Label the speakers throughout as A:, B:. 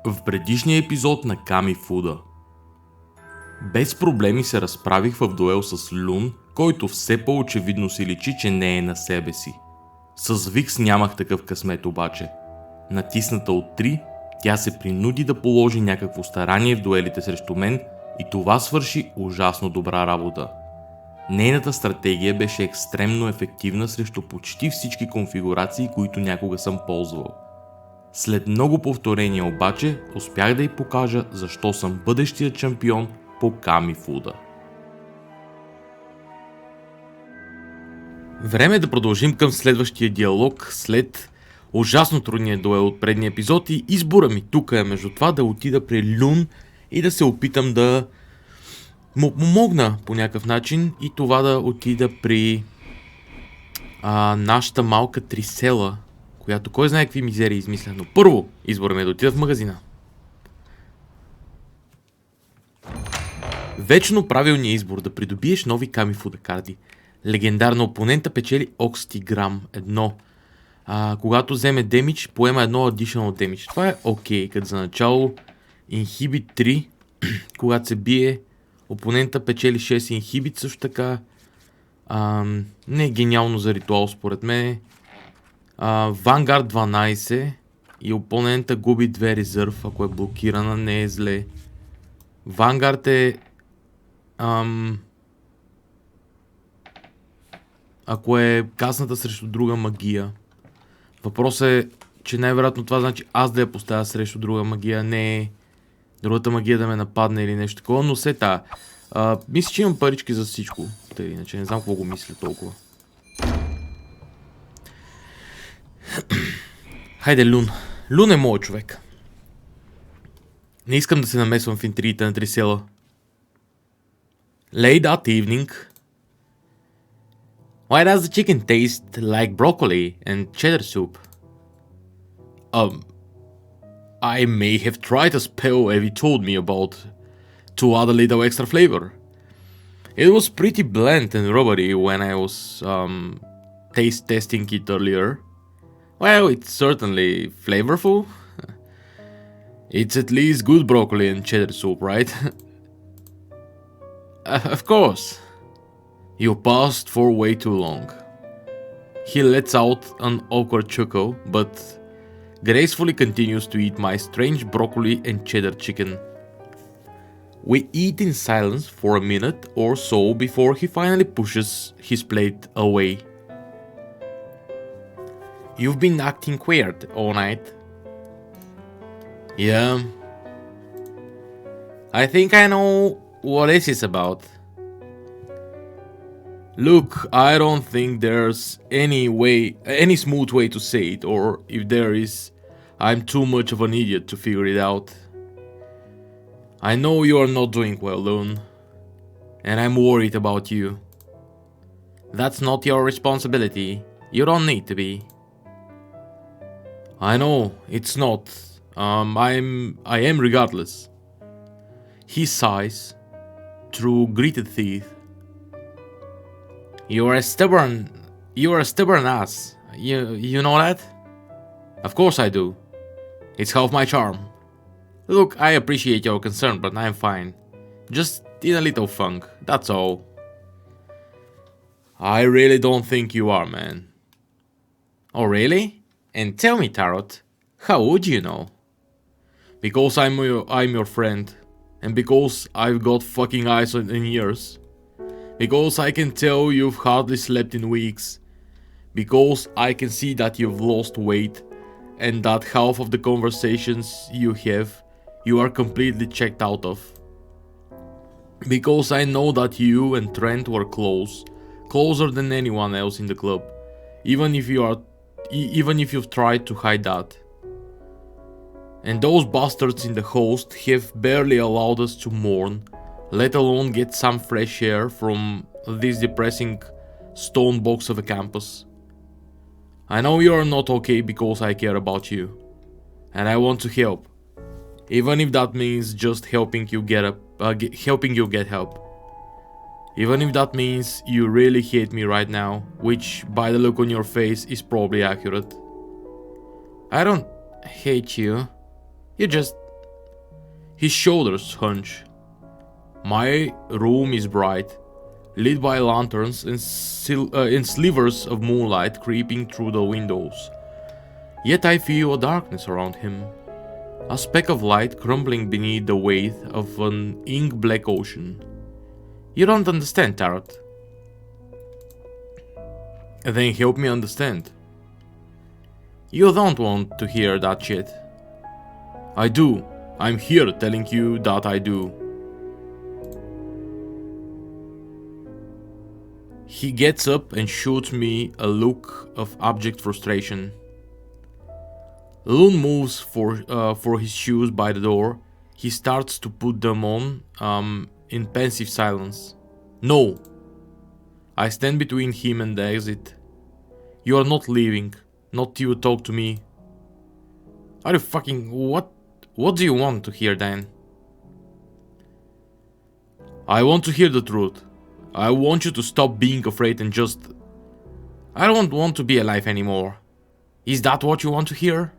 A: В предишния епизод на Камифуда. Без проблеми се разправих в дуел с Люн, който все по-очевидно си личи, че не е на себе си. С Викс нямах такъв късмет обаче. Натисната от 3, тя се принуди да положи някакво старание в дуелите срещу мен и това свърши ужасно добра работа. Нейната стратегия беше екстремно ефективна срещу почти всички конфигурации, които някога съм ползвал. След много повторения обаче, успях да й покажа защо съм бъдещият шампион по Камифуда. Време е да продължим към следващия диалог след ужасно трудния дуел от предния епизод и избора ми тук е между това да отида при Люн и да се опитам да му помогна по някакъв начин и това да отида при нашата малка Трисела, която кой знае какви мизерии измисля, но първо избора ми е да отида в магазина. Вечно правилният избор да придобиеш нови Камифуда карти. Легендарна опонента печели Окстиграм 1. Когато вземе демидж, поема едно additional damage. Това е окей, като за начало. Inhibit 3, когато се бие, опонента печели 6 инхибит също така. Не е гениално за ритуал според мен. Vanguard 12 и опонента губи 2 резерв, ако е блокирана, не е зле. Vanguard е ако е касната срещу друга магия. Въпросът е, че най-вероятно това значи аз да я поставя срещу друга магия, не другата магия да ме нападне или нещо такова, но все тая. Мисля, че имам парички за всичко. Тъй, иначе не знам какво го мисля толкова. Хайде, Люн. Люн е моят човек. Не искам да се намесвам в интригите на Трисела. Late that evening. Why does the chicken taste like broccoli and cheddar soup? I may have tried a spell Evie told me about to add a little extra flavor. It was pretty bland and rubbery when I was taste testing it earlier. Well, it's certainly flavorful. It's at least good broccoli and cheddar soup, right? Of course. You passed for way too long. He lets out an awkward chuckle, but gracefully continues to eat my strange broccoli and cheddar chicken. We eat in silence for a minute or so before he finally pushes his plate away. You've been acting weird all night. Yeah. I think I know what this is about. Look, I don't think there's any smooth way to say it, or if there is, I'm too much of an idiot to figure it out. I know you are not doing well, Lune, and I'm worried about you. That's not your responsibility. You don't need to be. I know, it's not. I am regardless. He sighs through gritted teeth. You're a stubborn ass. You know that? Of course I do. It's half my charm. Look, I appreciate your concern, but I'm fine. Just in a little funk, that's all. I really don't think you are, man. Oh really? And tell me, Tarot, how would you know? Because I'm your friend, and because I've got fucking eyes and ears. Because I can tell you've hardly slept in weeks. Because I can see that you've lost weight, and that half of the conversations you are completely checked out of. Because I know that you and Trent were close, closer than anyone else in the club, even if you've tried to hide that. And those bastards in the host have barely allowed us to mourn, let alone get some fresh air from this depressing stone box of a campus. I know you are not okay because I care about you, and I want to help, even if that means just helping you get help. Even if that means you really hate me right now, which by the look on your face is probably accurate. I don't hate you. You just His shoulders hunch. My room is bright, lit by lanterns and slivers of moonlight creeping through the windows. Yet I feel a darkness around him, a speck of light crumbling beneath the weight of an ink-black ocean. You don't understand, Tarot. Then help me understand. You don't want to hear that shit. I do. I'm here telling you that I do. He gets up and shoots me a look of abject frustration. Loon moves for his shoes by the door. He starts to put them on in pensive silence. No! I stand between him and the exit. You are not leaving. Not till you talk to me. Are you fucking... What do you want to hear then? I want to hear the truth. I want you to stop being afraid and just... I don't want to be alive anymore. Is that what you want to hear?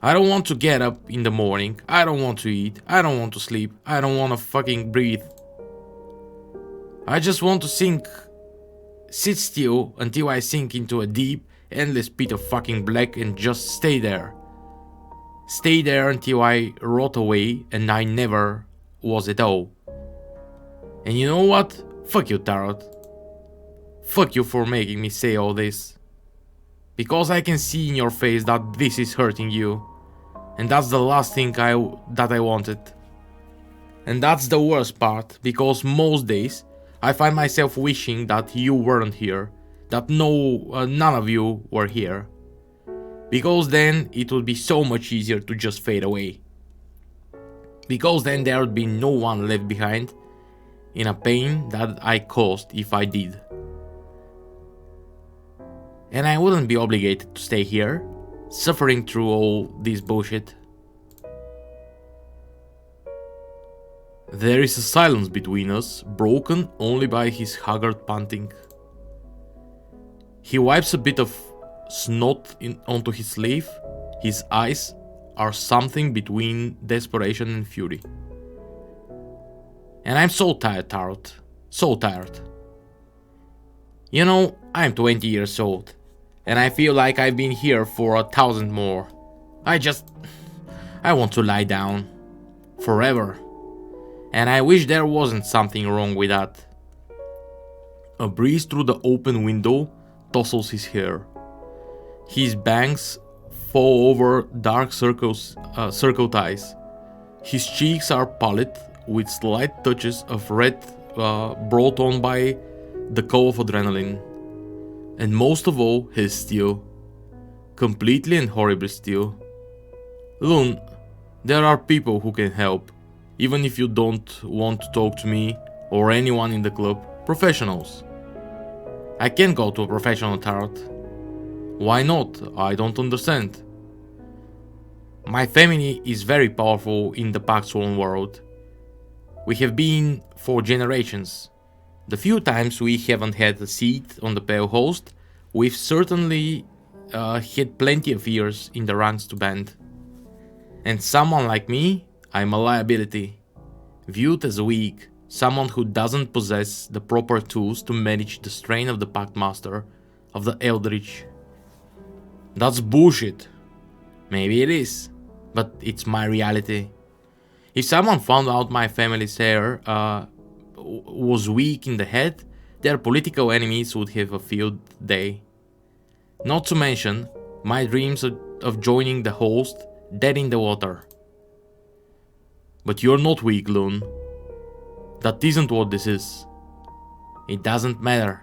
A: I don't want to get up in the morning. I don't want to eat. I don't want to sleep. I don't want to fucking breathe. I just want to sit still until I sink into a deep, endless pit of fucking black and just stay there. Stay there until I rot away and I never was at all. And you know what? Fuck you, Tarot. Fuck you for making me say all this. Because I can see in your face that this is hurting you. And that's the last thing that I wanted. And that's the worst part, because most days I find myself wishing that you weren't here, that none of you were here. Because then it would be so much easier to just fade away. Because then there would be no one left behind in a pain that I caused if I did. And I wouldn't be obligated to stay here, suffering through all this bullshit. There is a silence between us, broken only by his haggard panting. He wipes a bit of snot onto his sleeve. His eyes are something between desperation and fury. And I'm so tired, Tarot. So tired. You know, I'm 20 years old. And I feel like I've been here for 1,000 more. I want to lie down. Forever. And I wish there wasn't something wrong with that. A breeze through the open window tousles his hair. His bangs fall over dark circled eyes. His cheeks are pallid with slight touches of red brought on by the call of adrenaline. And most of all, he's still. Completely and horribly still. Loon, there are people who can help. Even if you don't want to talk to me or anyone in the club. Professionals. I can't go to a professional, Tarot. Why not? I don't understand. My family is very powerful in the Paxuan world. We have been for generations. The few times we haven't had a seat on the pale host, we've certainly had plenty of years in the ranks to bend. And someone like me, I'm a liability. Viewed as weak, someone who doesn't possess the proper tools to manage the strain of the Pact Master, of the Eldritch. That's bullshit. Maybe it is, but it's my reality. If someone found out my family's heir was weak in the head, their political enemies would have a field day. Not to mention my dreams of joining the host dead in the water. But you're not weak, Loon. That isn't what this is. It doesn't matter.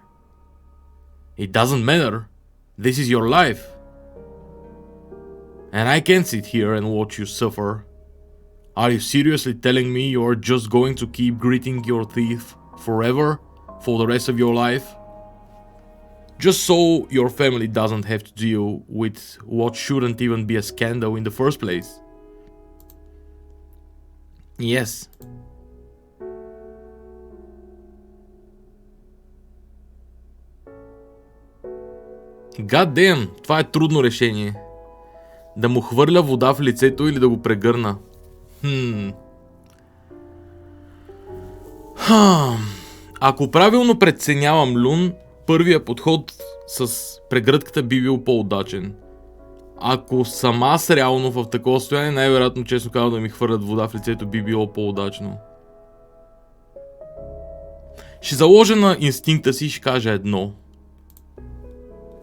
A: It doesn't matter. This is your life. And I can't sit here and watch you suffer. Are you seriously telling me you're just going to keep gritting your teeth forever? For the rest of your life? Just so your family doesn't have to deal with what shouldn't even be a scandal in the first place? Yes. God damn, това е трудно решение. Да му хвърля вода в лицето или да го прегърна. Ако правилно преценявам, Лун, първия подход с прегръдката би бил по-удачен. Ако съм аз реално в такова състояние, най-вероятно, честно казвам, да ми хвърлят вода в лицето би било по-удачно. Ще заложа на инстинкта си и ще кажа едно.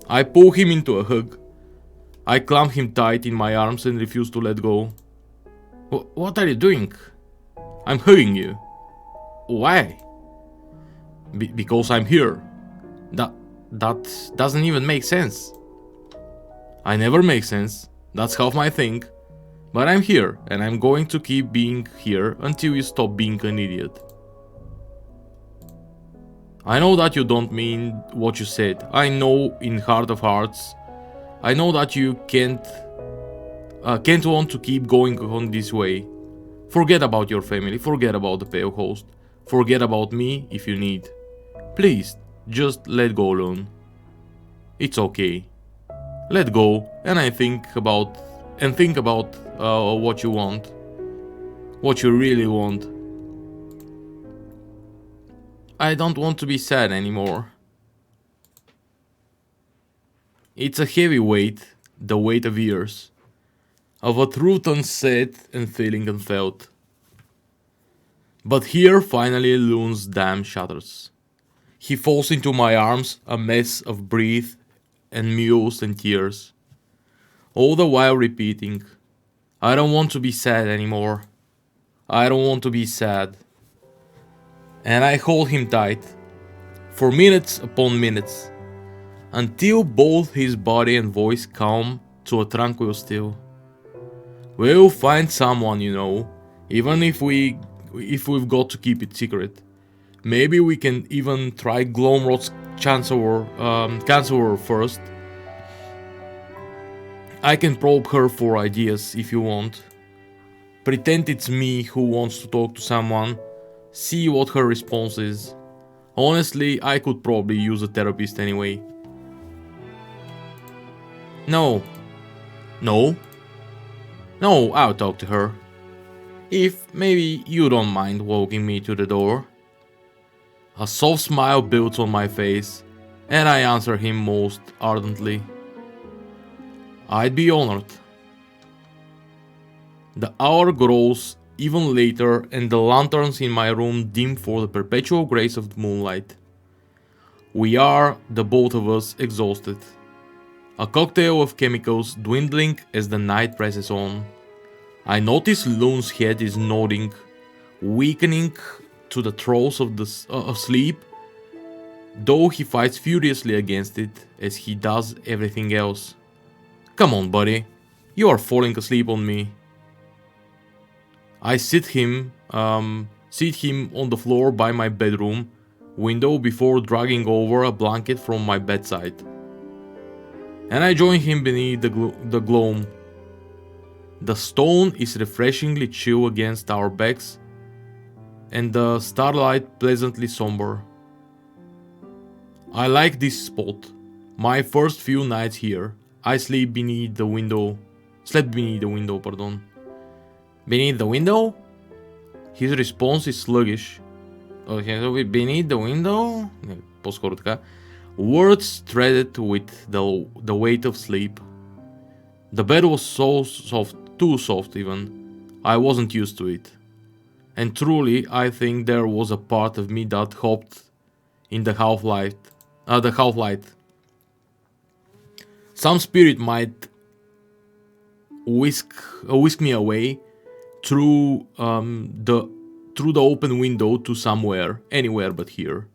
A: I pull him into a hug. I clamp him tight in my arms and refuse to let go. What are you doing? I'm hugging you. Why? Because I'm here. That doesn't even make sense. I never make sense. That's half my thing. But I'm here, and I'm going to keep being here until you stop being an idiot. I know that you don't mean what you said. I know in heart of hearts. I know that you can't want to keep going on this way. Forget about your family. Forget about the pale host. Forget about me if you need. Please, just let go, Lun. It's okay. Let go, and think about what you want, what you really want. I don't want to be sad anymore. It's a heavy weight, the weight of years, of a truth unsaid and feeling unfelt. But here finally Lun's dam shatters. He falls into my arms, a mess of breath and mews and tears, all the while repeating, I don't want to be sad anymore. I don't want to be sad. And I hold him tight, for minutes upon minutes, until both his body and voice calm to a tranquil still. We'll find someone, you know, even if we've got to keep it secret. Maybe we can even try Glomrod's Chancellor first. I can probe her for ideas if you want. Pretend it's me who wants to talk to someone. See what her response is. Honestly, I could probably use a therapist anyway. No, I'll talk to her. If maybe you don't mind walking me to the door. A soft smile builds on my face, and I answer him most ardently. I'd be honored. The hour grows even later, and the lanterns in my room dim for the perpetual grace of the moonlight. We are, the both of us, exhausted. A cocktail of chemicals dwindling as the night presses on. I notice Lun's head is nodding, weakening to the throes of sleep, though he fights furiously against it as he does everything else. Come on, buddy, you are falling asleep on me. I sit him on the floor by my bedroom window before dragging over a blanket from my bedside. And I join him beneath the gloam. The stone is refreshingly chill against our backs, and the starlight pleasantly somber. I like this spot. My first few nights here, I slept beneath the window, Beneath the window? His response is sluggish. Okay, so beneath the window? По-скоро така. Words threaded with the weight of sleep. The bed was so soft, too soft even. I wasn't used to it. And truly, I think there was a part of me that hoped in the half-light. Some spirit might whisk me away through the open window to somewhere, anywhere but here.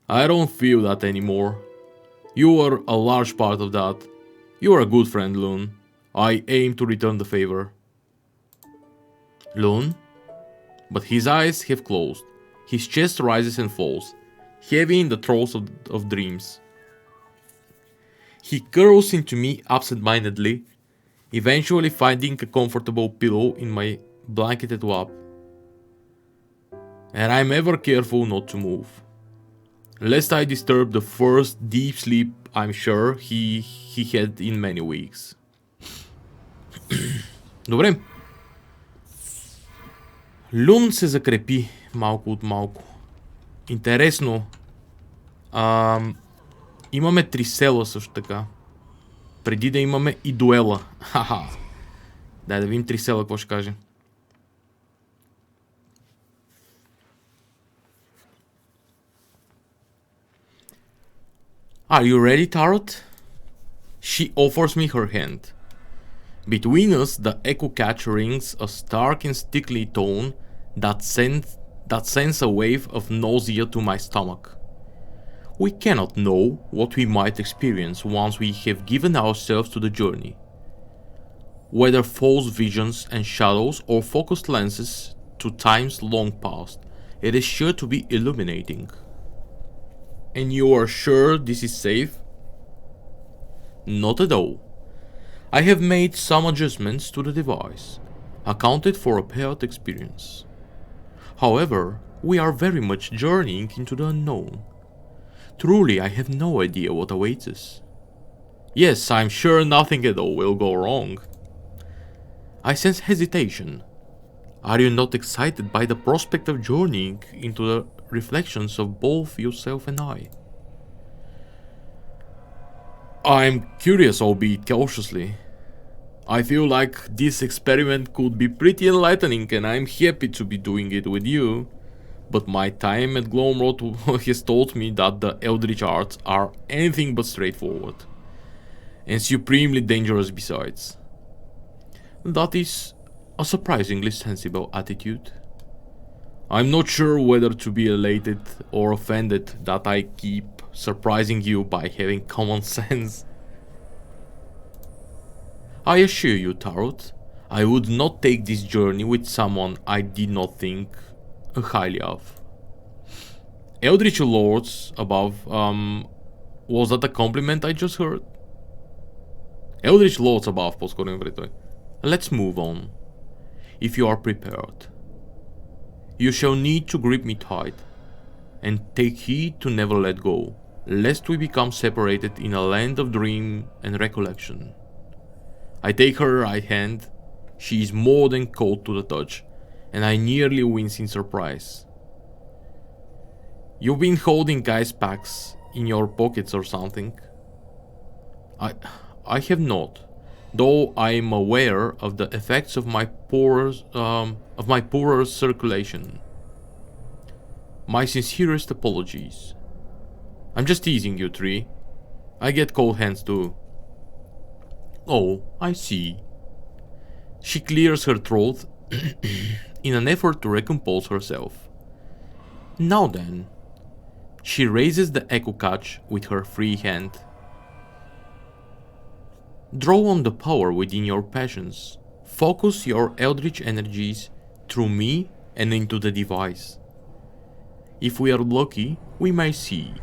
A: I don't feel that anymore. You were a large part of that. You are a good friend, Lun. I aim to return the favor. Lun? But his eyes have closed. His chest rises and falls, heavy in the throes of dreams. He curls into me absent-mindedly, eventually finding a comfortable pillow in my blanketed lap. And I'm ever careful not to move, lest I disturb the first deep sleep I'm sure he had in many weeks. Добре, Люн се закрепи малко от малко. Интересно. Имаме 3 села също така. Преди да имаме и дуела. Хаха. Дай да видим 3 села, какво ще каже. Are you ready, Tarot? She offers me her hand. Between us, the echo catch rings a stark and stickly tone that sends a wave of nausea to my stomach. We cannot know what we might experience once we have given ourselves to the journey. Whether false visions and shadows or focused lenses to times long past, it is sure to be illuminating. And you are sure this is safe? Not at all. I have made some adjustments to the device, accounted for a paired experience. However, we are very much journeying into the unknown. Truly, I have no idea what awaits us. Yes, I'm sure nothing at all will go wrong. I sense hesitation. Are you not excited by the prospect of journeying into the reflections of both yourself and I? I'm curious, albeit cautiously. I feel like this experiment could be pretty enlightening and I'm happy to be doing it with you. But my time at Glomrod has taught me that the Eldritch Arts are anything but straightforward. And supremely dangerous besides. That is a surprisingly sensible attitude. I'm not sure whether to be elated or offended that I keep surprising you by having common sense. I assure you, Tarot, I would not take this journey with someone I did not think highly of. Eldritch Lords above, was that a compliment I just heard? Eldritch Lords above, по-скоро им той. Let's move on. If you are prepared. You shall need to grip me tight, and take heed to never let go, lest we become separated in a land of dream and recollection. I take her right hand, she is more than cold to the touch, and I nearly wince in surprise. You've been holding ice packs in your pockets or something? I have not, though I am aware of the effects of my poorer circulation. My sincerest apologies. I'm just teasing you, Tree. I get cold hands too. Oh, I see. She clears her throat in an effort to recompose herself. Now then. She raises the echo catch with her free hand. Draw on the power within your passions. Focus your eldritch energies through me and into the device. If we are lucky, we may see.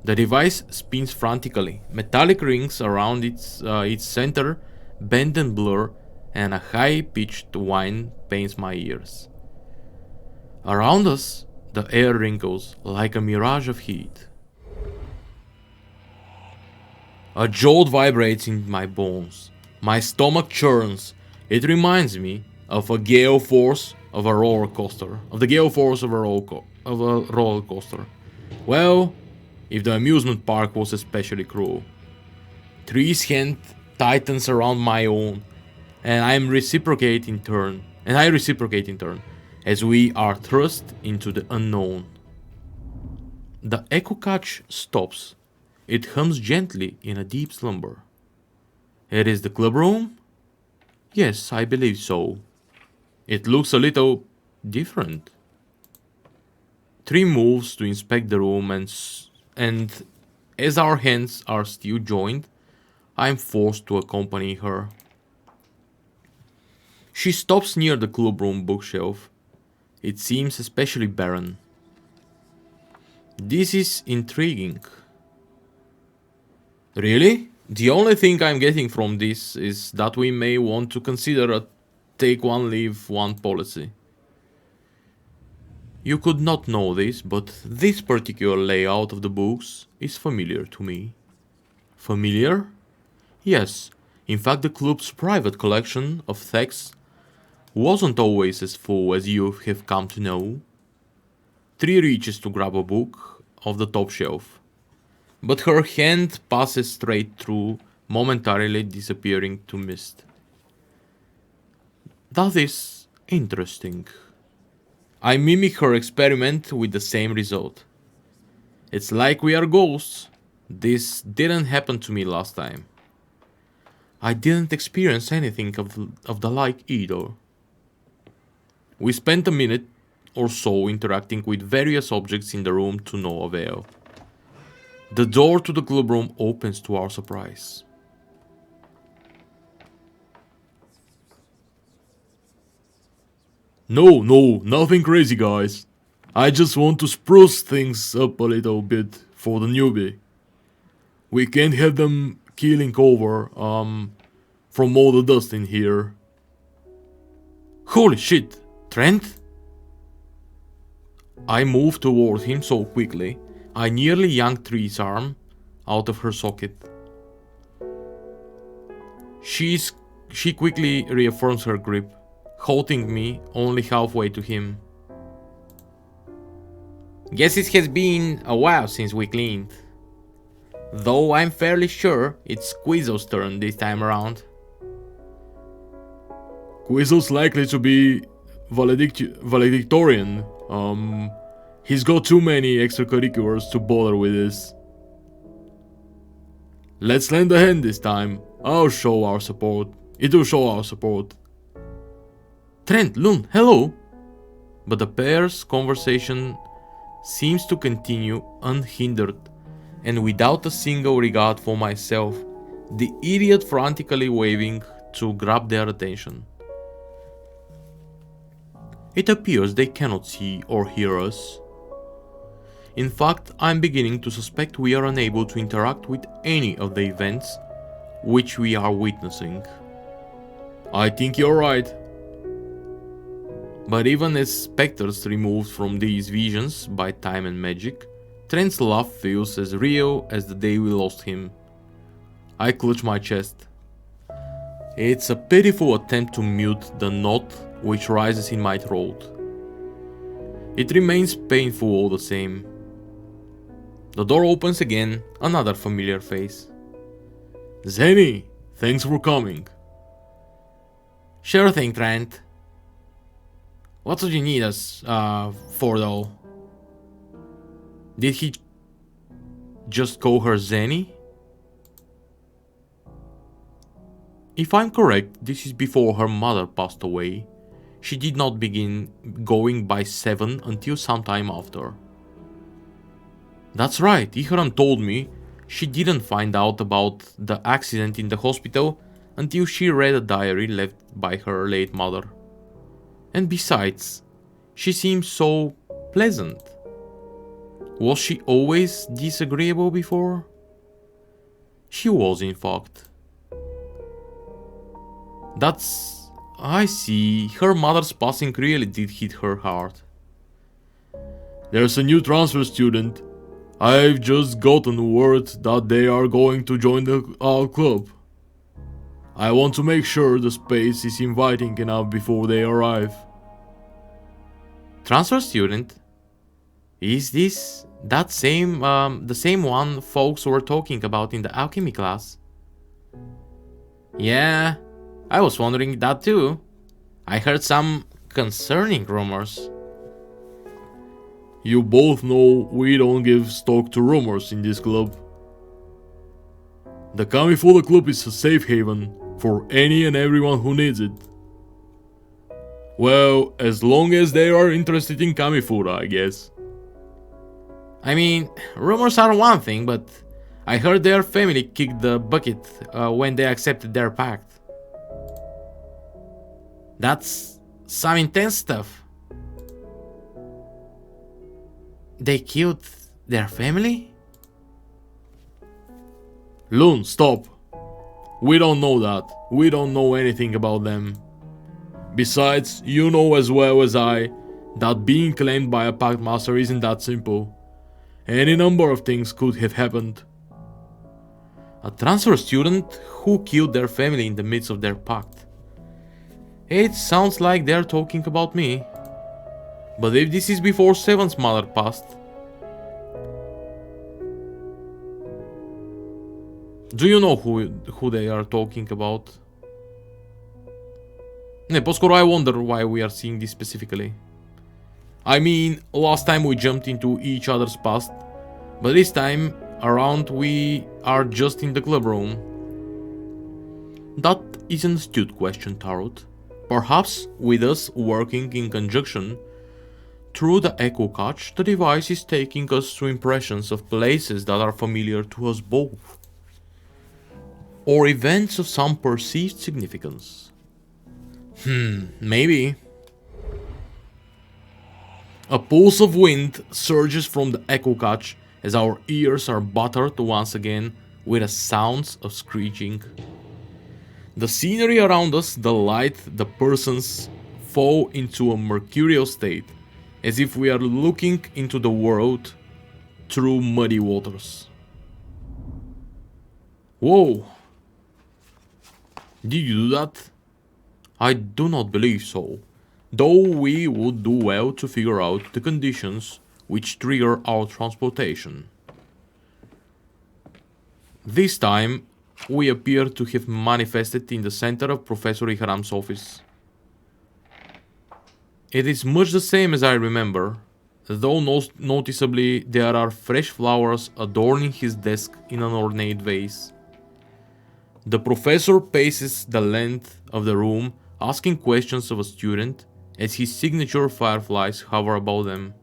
A: The device spins frantically. Metallic rings around its center bend and blur, and a high-pitched whine pains my ears. Around us, the air wrinkles like a mirage of heat. A jolt vibrates in my bones. My stomach churns. It reminds me of a gale force of a roller coaster. Of the gale force of a roller coaster. Well, if the amusement park was especially cruel. Tree's hand tightens around my own, and I reciprocate in turn, as we are thrust into the unknown. The echo catch stops. It hums gently in a deep slumber. It is the club room? Yes, I believe so. It looks a little different. Tree moves to inspect the room, and as our hands are still joined, I am forced to accompany her. She stops near the clubroom bookshelf. It seems especially barren. This is intriguing. Really? The only thing I'm getting from this is that we may want to consider a take one leave one policy. You could not know this, but this particular layout of the books is familiar to me. Familiar? Yes, in fact the club's private collection of texts wasn't always as full as you have come to know. 3 reaches to grab a book off the top shelf, but her hand passes straight through, momentarily disappearing to mist. That is interesting. I mimic her experiment with the same result. It's like we are ghosts. This didn't happen to me last time. I didn't experience anything of the like either. We spent a minute or so interacting with various objects in the room to no avail. The door to the club room opens to our surprise. No, nothing crazy, guys. I just want to spruce things up a little bit for the newbie. We can't have them keeling over, from all the dust in here. Holy shit, Trent? I moved toward him so quickly, I nearly yanked Tree's arm out of her socket. She quickly reaffirms her grip, holding me only halfway to him. Guess it has been a while since we cleaned. Though I'm fairly sure it's Quizzo's turn this time around. Quizzo's likely to be valedictorian. He's got too many extracurriculars to bother with this. Let's lend a hand this time. It'll show our support. Trent, Lun, hello! But the pair's conversation seems to continue unhindered, and without a single regard for myself, the idiot frantically waving to grab their attention. It appears they cannot see or hear us. In fact, I'm beginning to suspect we are unable to interact with any of the events which we are witnessing. I think you're right. But even as specters removed from these visions by time and magic, Trent's laugh feels as real as the day we lost him. I clutch my chest. It's a pitiful attempt to mute the knot which rises in my throat. It remains painful all the same. The door opens again, another familiar face. Zenny, thanks for coming. Sure thing, Trent. What did you need us for though? Did he just call her Zenny? If I'm correct, this is before her mother passed away. She did not begin going by 7 until some time after. That's right, Ihran told me she didn't find out about the accident in the hospital until she read a diary left by her late mother. And besides, she seemed so pleasant. Was she always disagreeable before? She was, in fact. I see, her mother's passing really did hit her hard. There's a new transfer student. I've just gotten word that they are going to join our club. I want to make sure the space is inviting enough before they arrive. Transfer student? Is this the same one folks were talking about in the alchemy class? Yeah, I was wondering that too. I heard some concerning rumors. You both know we don't give stock to rumors in this club. The Kamifuda club is a safe haven for any and everyone who needs it. Well, as long as they are interested in Kamifuda, I guess. I mean, rumors are one thing, but I heard their family kicked the bucket when they accepted their pact. That's some intense stuff. They killed their family? Lun, stop. We don't know that. We don't know anything about them. Besides, you know as well as I that being claimed by a pact master isn't that simple. Any number of things could have happened. A transfer student who killed their family in the midst of their pact. It sounds like they're talking about me. But if this is before Seven's mother passed... Do you know who they are talking about? Ne, po-skoro I wonder why we are seeing this specifically. I mean, last time we jumped into each other's past, but this time around we are just in the club room. That is an astute question, Tarot. Perhaps with us working in conjunction, through the echo catch, the device is taking us to impressions of places that are familiar to us both. Or events of some perceived significance. Maybe. A pulse of wind surges from the echo catch as our ears are buttered once again with the sounds of screeching. The scenery around us, the light, the persons fall into a mercurial state, as if we are looking into the world through muddy waters. Whoa! Did you do that? I do not believe so, though we would do well to figure out the conditions which trigger our transportation. This time, we appear to have manifested in the center of Professor Ihram's office. It is much the same as I remember, though noticeably there are fresh flowers adorning his desk in an ornate vase. The professor paces the length of the room, asking questions of a student as his signature fireflies hover above them.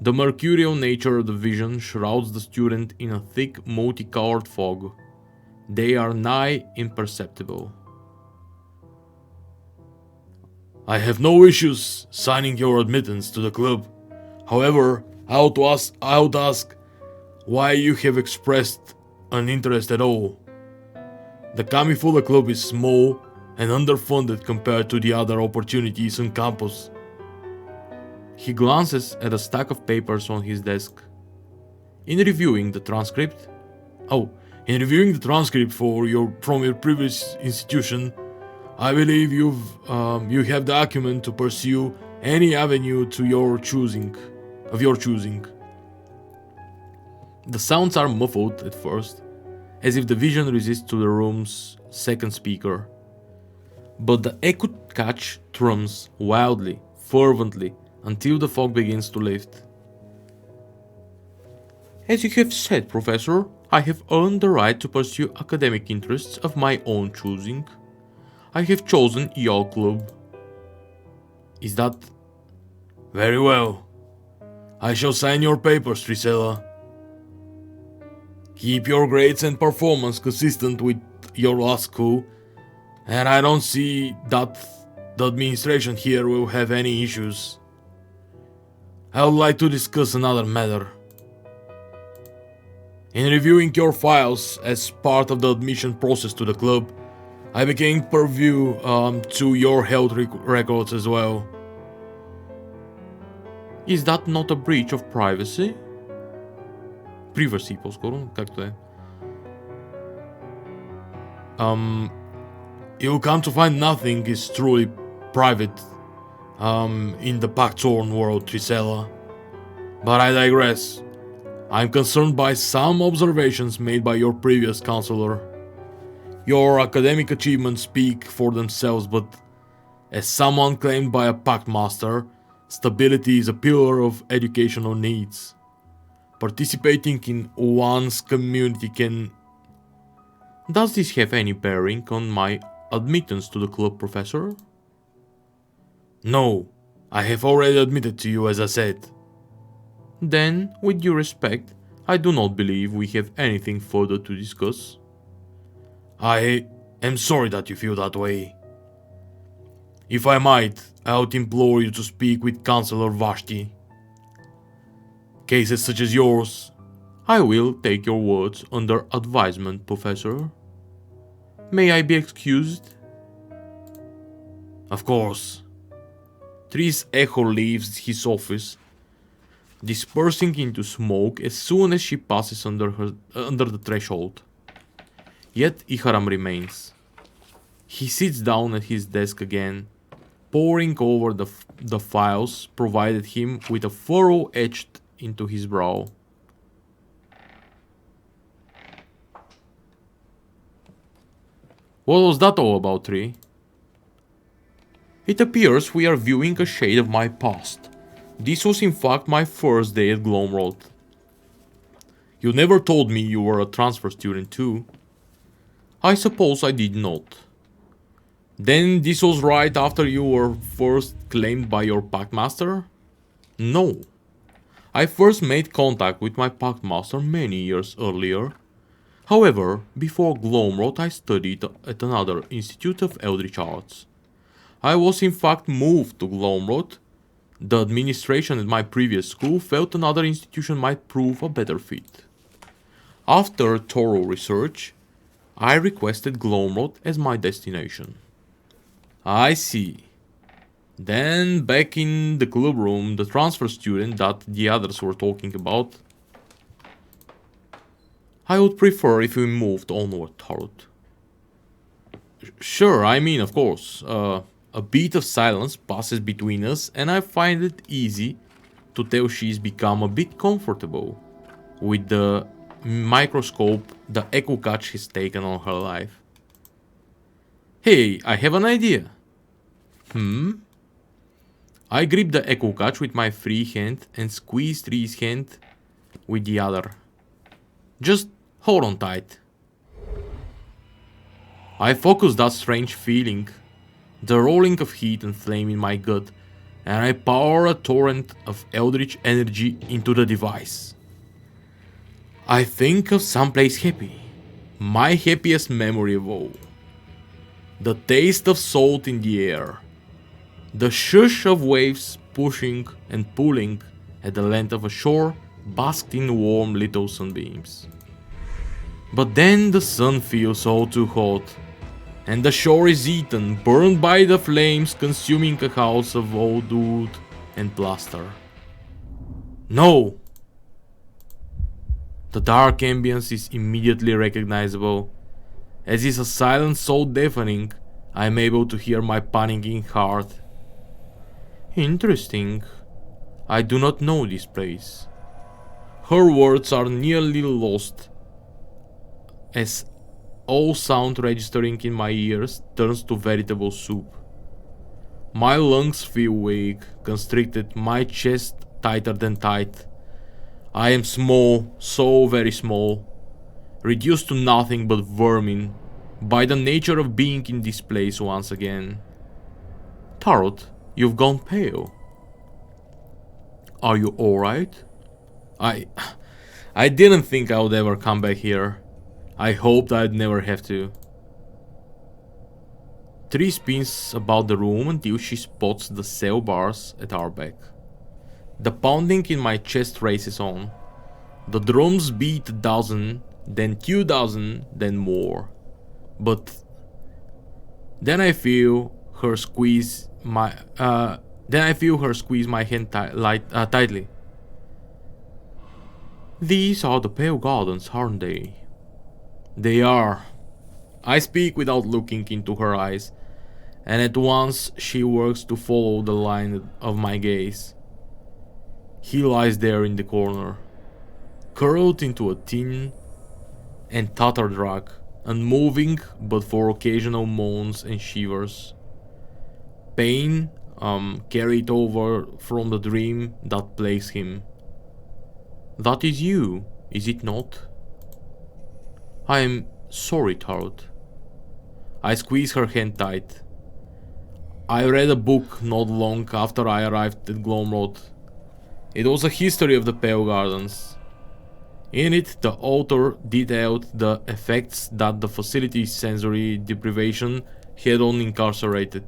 A: The mercurial nature of the vision shrouds the student in a thick multicolored fog. They are nigh imperceptible. I have no issues signing your admittance to the club. However, I would ask why you have expressed an interest at all. The Kamifuda club is small and underfunded compared to the other opportunities on campus. He glances at a stack of papers on his desk. In reviewing the transcript from your previous institution, I believe you have the acumen to pursue any avenue of your choosing. The sounds are muffled at first, as if the vision resists to the room's second speaker. But the echo catch thrums wildly, fervently, until the fog begins to lift. As you have said, Professor, I have earned the right to pursue academic interests of my own choosing. I have chosen your club. Is that... Very well. I shall sign your papers, Trisella. Keep your grades and performance consistent with your last school, and I don't see that the administration here will have any issues. I would like to discuss another matter. In reviewing your files as part of the admission process to the club, I became purview to your health records as well. Is that not a breach of privacy? Privacy, по-скоро, как то е? You'll come to find nothing is truly private in the Packthorn world, Trisella. But I digress. I'm concerned by some observations made by your previous counselor. Your academic achievements speak for themselves, but as someone claimed by a Packmaster, stability is a pillar of educational needs. Participating in one's community can... Does this have any bearing on my admittance to the club, Professor? No, I have already admitted to you, as I said. Then, with due respect, I do not believe we have anything further to discuss. I am sorry that you feel that way. If I might, I would implore you to speak with Counselor Vashti. Cases such as yours, I will take your words under advisement, Professor. May I be excused? Of course. Tris Echo leaves his office, dispersing into smoke as soon as she passes under the threshold. Yet Ihram remains. He sits down at his desk again, poring over the files provided him with a furrow etched into his brow. What was that all about, Tree? It appears we are viewing a shade of my past. This was in fact my first day at Glomrod. You never told me you were a transfer student too. I suppose I did not. Then this was right after you were first claimed by your packmaster? No. I first made contact with my packmaster many years earlier. However, before Glomrod I studied at another institute of Eldritch Arts. I was in fact moved to Glomrod. The administration at my previous school felt another institution might prove a better fit. After thorough research, I requested Glomrod as my destination. I see. Then back in the club room, the transfer student that the others were talking about, I would prefer if we moved onward, Tarot. Sure, I mean, of course. A beat of silence passes between us, and I find it easy to tell she's become a bit comfortable with the microscope the echo catch has taken on her life. Hey, I have an idea. I grip the echo catch with my free hand and squeeze Tree's hand with the other. Just hold on tight. I focus that strange feeling, the rolling of heat and flame in my gut, and I pour a torrent of eldritch energy into the device. I think of someplace happy, my happiest memory of all. The taste of salt in the air, the shush of waves pushing and pulling at the length of a shore basked in warm little sunbeams. But then the sun feels all too hot, and the shore is eaten, burned by the flames consuming a house of old wood and plaster. No! The dark ambience is immediately recognizable, as is a silence so deafening I am able to hear my panicking heart. Interesting. I do not know this place. Her words are nearly lost, as all sound registering in my ears turns to veritable soup. My lungs feel weak, constricted, my chest tighter than tight. I am small, so very small, reduced to nothing but vermin, by the nature of being in this place once again. Tarot, you've gone pale. Are you alright? I didn't think I would ever come back here. I hoped I'd never have to. Tree spins about the room until she spots the cell bars at our back. The pounding in my chest races on. The drums beat 1,000, then 2,000, then more. But then I feel her squeeze my hand tightly. These are the Pale Gardens, aren't they? They are. I speak without looking into her eyes, and at once she works to follow the line of my gaze. He lies there in the corner, curled into a thin and tattered rug, unmoving but for occasional moans and shivers. Pain carried over from the dream that plagues him. That is you, is it not? I am sorry, Tarot. I squeeze her hand tight. I read a book not long after I arrived at Glomrod. It was a history of the Pale Gardens. In it, the author detailed the effects that the facility's sensory deprivation had on incarcerated.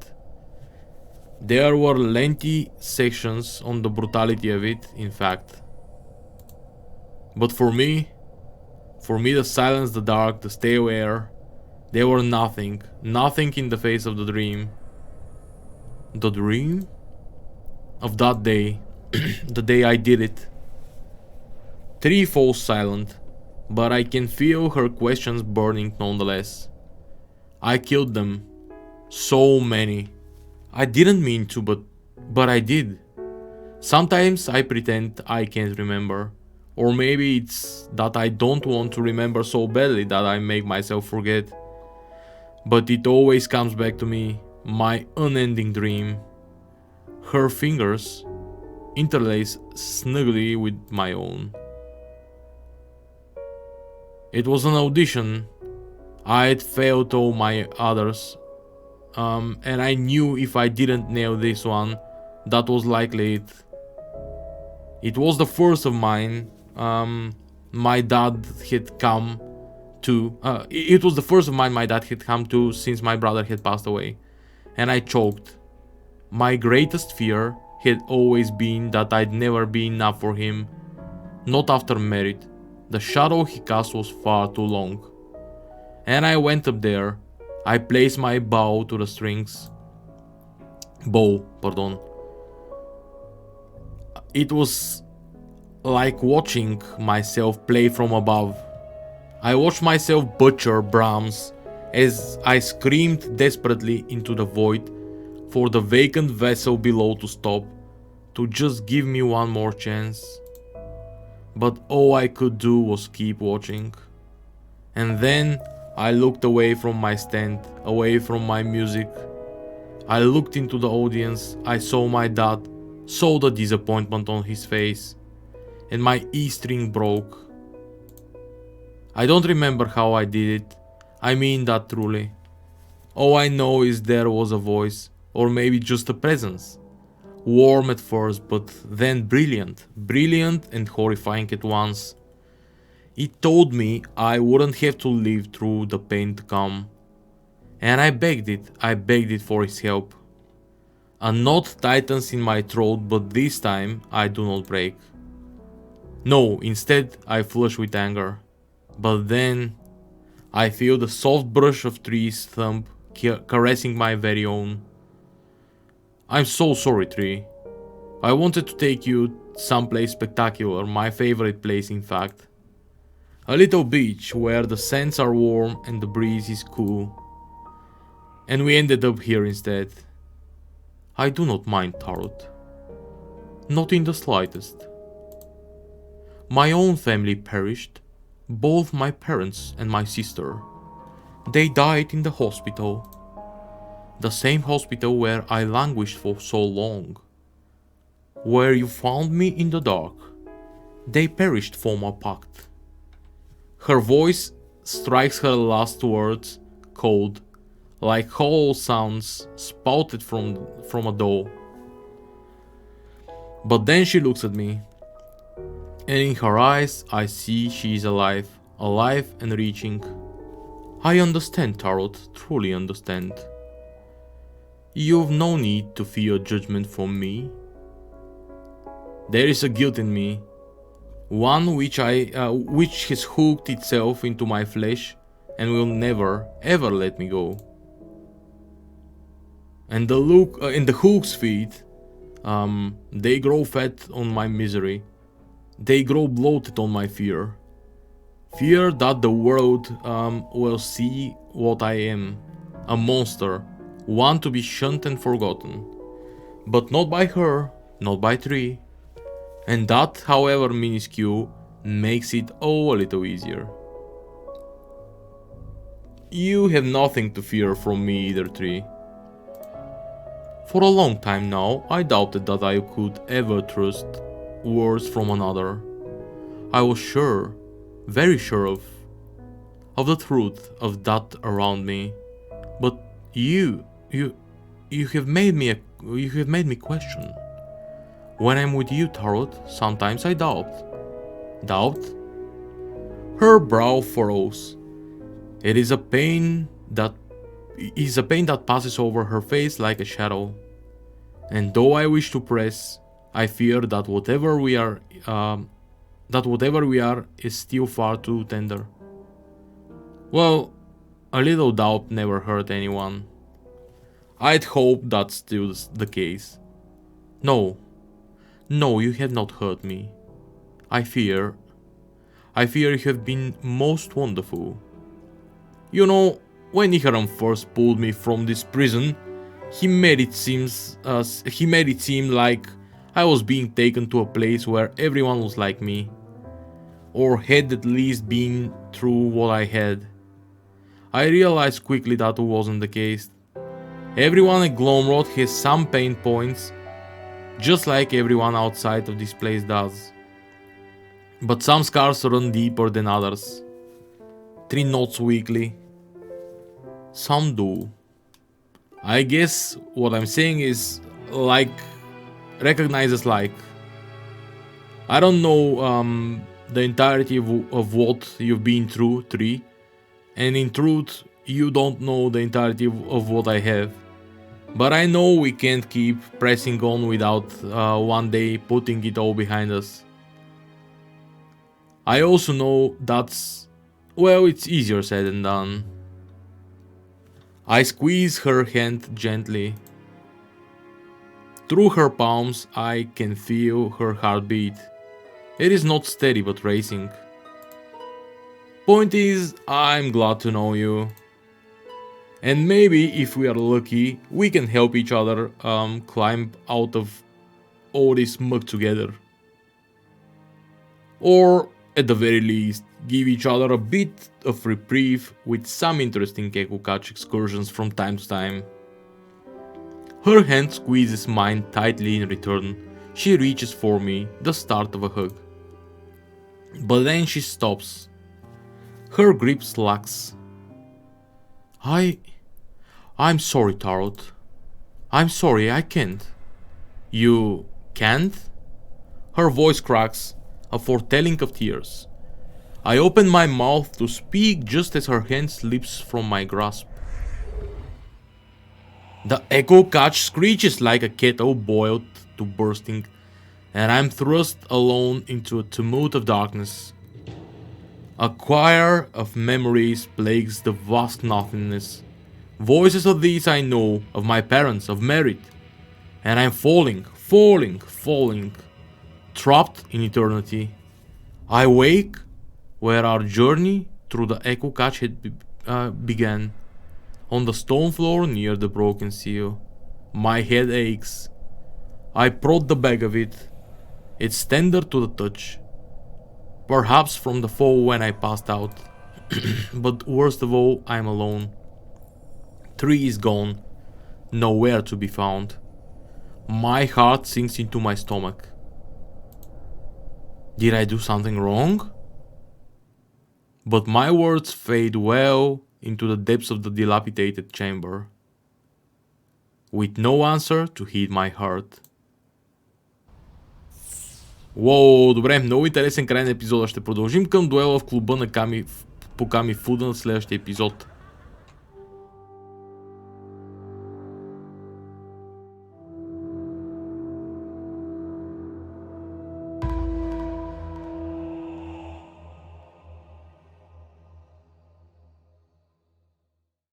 A: There were lengthy sections on the brutality of it, in fact. But for me the silence, the dark, the stale air, they were nothing in the face of the dream. The dream? Of that day, the day I did it. Tree falls silent, but I can feel her questions burning nonetheless. I killed them. So many. I didn't mean to, but I did. Sometimes I pretend I can't remember. Or maybe it's that I don't want to remember so badly that I make myself forget. But it always comes back to me, my unending dream. Her fingers interlace snugly with my own. It was an audition. I had failed all my others, and I knew if I didn't nail this one, that was likely it. It was the first of mine. My dad had come to. It was the first of mine my dad had come to since my brother had passed away, and I choked. My greatest fear had always been that I'd never be enough for him, not after merit. The shadow he cast was far too long. And I went up there. I placed my bow to the strings. Bow. It was like watching myself play from above. I watched myself butcher Brahms as I screamed desperately into the void for the vacant vessel below to stop, to just give me one more chance. But all I could do was keep watching. And then I looked away from my stand, away from my music. I looked into the audience. I saw my dad, saw the disappointment on his face, and my E string broke. I don't remember how I did it. I mean that truly. All I know is there was a voice, or maybe just a presence. Warm at first, but then brilliant and horrifying at once. It told me I wouldn't have to live through the pain to come. And I begged it for his help. A knot tightens in my throat, but this time I do not break. No, instead I flush with anger. But then I feel the soft brush of Tree's thumb caressing my very own. I'm so sorry, Tree. I wanted to take you someplace spectacular, my favorite place in fact. A little beach where the sands are warm and the breeze is cool. And we ended up here instead. I do not mind, Tarot. Not in the slightest. My own family perished, both my parents and my sister. They died in the hospital. The same hospital where I languished for so long. Where you found me in the dark. They perished for my pact. Her voice strikes her last words, cold, like hollow sounds spouted from a door. But then she looks at me, and in her eyes I see she is alive and reaching. I understand, Tarot, truly understand. You've no need to fear judgment from me. There is a guilt in me, one which has hooked itself into my flesh and will never ever let me go. And the hooks feed, they grow fat on my misery. They grow bloated on my fear. Fear that the world will see what I am, a monster, one to be shunned and forgotten. But not by her, not by Tree. And that, however minuscule, makes it all a little easier. You have nothing to fear from me either, Tree. For a long time now, I doubted that I could ever trust words from another. I was sure, very sure of the truth of that around me. But you have made me question. When I'm with you, Tarot, sometimes I doubt. Doubt? Her brow furrows. It is a pain that passes over her face like a shadow. And though I wish to press, I fear that whatever we are is still far too tender. Well, a little doubt never hurt anyone. I'd hope that's still the case. No, you have not hurt me. I fear you have been most wonderful. You know, When Ihram first pulled me from this prison, he made it seem like I was being taken to a place where everyone was like me, or had at least been through what I had. I realized quickly that wasn't the case. Everyone at Glomrod has some pain points, just like everyone outside of this place does. But some scars run deeper than others. 3 knots weekly. Some do. I guess what I'm saying is, like, recognizes like. I don't know the entirety of what you've been through, 3. And in truth, you don't know the entirety of what I have. But I know we can't keep pressing on without one day putting it all behind us. I also know that's, well, it's easier said than done. I squeeze her hand gently. Through her palms, I can feel her heartbeat. It is not steady but racing. Point is, I'm glad to know you. And maybe, if we are lucky, we can help each other climb out of all this muck together. Or, at the very least, give each other a bit of reprieve with some interesting kartacha excursions from time to time. Her hand squeezes mine tightly in return. She reaches for me, the start of a hug. But then she stops. Her grip slacks. I'm sorry, Tarot. I'm sorry, I can't. You can't? Her voice cracks, a foretelling of tears. I open my mouth to speak just as her hand slips from my grasp. The echo catch screeches like a kettle boiled to bursting, and I'm thrust alone into a tumult of darkness. A choir of memories plagues the vast nothingness. Voices of these I know, of my parents, of merit. And I'm falling, trapped in eternity. I wake where our journey through the echo catch had began. On the stone floor near the broken seal. My head aches. I prod the back of it. It's tender to the touch. Perhaps from the fall when I passed out. But worst of all, I'm alone. 3 is gone. Nowhere to be found. My heart sinks into my stomach. Did I do something wrong? But my words fade well into the depths of the dilapidated chamber. With no answer to heed my heart. Уоу, добре, много интересен край на епизода. Ще продължим към дуела в клуба на по Kamifuda на следващия епизод.